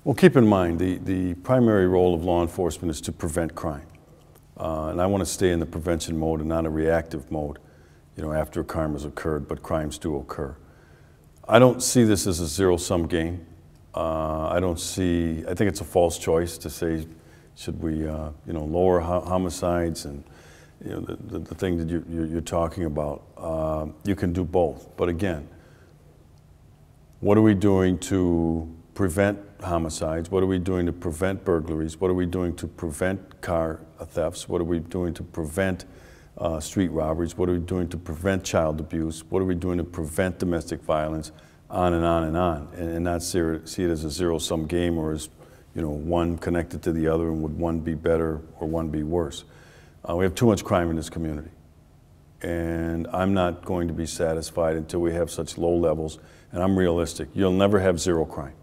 Well, keep in mind, the primary role of law enforcement is to prevent crime. And I want to stay in the prevention mode and not a reactive mode, after a crime has occurred, but crimes do occur. I don't see this as a zero-sum game. I think it's a false choice to say, should we, lower homicides and, the thing that you're talking about. You can do both. But again, what are we doing to prevent homicides? What are we doing to prevent burglaries? What are we doing to prevent car thefts? What are we doing to prevent street robberies? What are we doing to prevent child abuse? What are we doing to prevent domestic violence? On and on and on, and not see it as a zero-sum game or as one connected to the other, and would one be better or one be worse. We have too much crime in this community, and I'm not going to be satisfied until we have such low levels, and I'm realistic. You'll never have zero crime.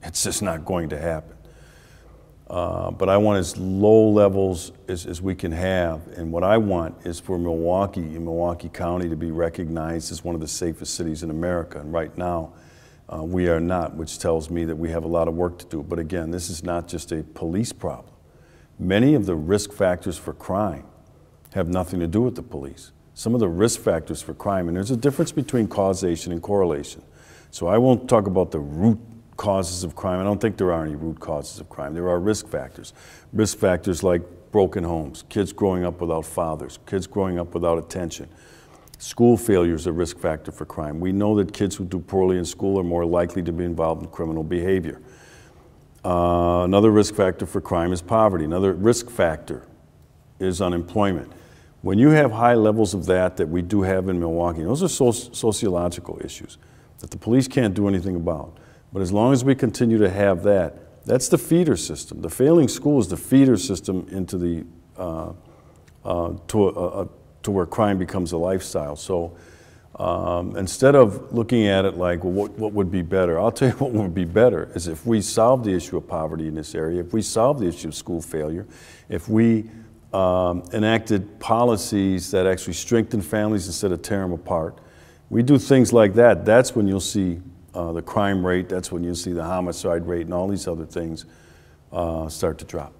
It's just not going to happen. But I want as low levels as we can have, and what I want is for Milwaukee and Milwaukee County to be recognized as one of the safest cities in America, and right now we are not, which tells me that we have a lot of work to do. But again, this is not just a police problem. Many of the risk factors for crime have nothing to do with the police. Some of the risk factors for crime, and there's a difference between causation and correlation. So I won't talk about the root causes of crime. I don't think there are any root causes of crime. There are risk factors. Risk factors like broken homes, kids growing up without fathers, kids growing up without attention. School failure is a risk factor for crime. We know that kids who do poorly in school are more likely to be involved in criminal behavior. Another risk factor for crime is poverty. Another risk factor is unemployment. When you have high levels of that we do have in Milwaukee, those are sociological issues that the police can't do anything about. But as long as we continue to have that, that's the feeder system. The failing school is the feeder system into the to where crime becomes a lifestyle. So instead of looking at it like, well, what would be better? I'll tell you what would be better is if we solve the issue of poverty in this area, if we solve the issue of school failure, if we enacted policies that actually strengthen families instead of tear them apart. We do things like that. That's when you'll see the crime rate, that's when you'll see the homicide rate and all these other things start to drop.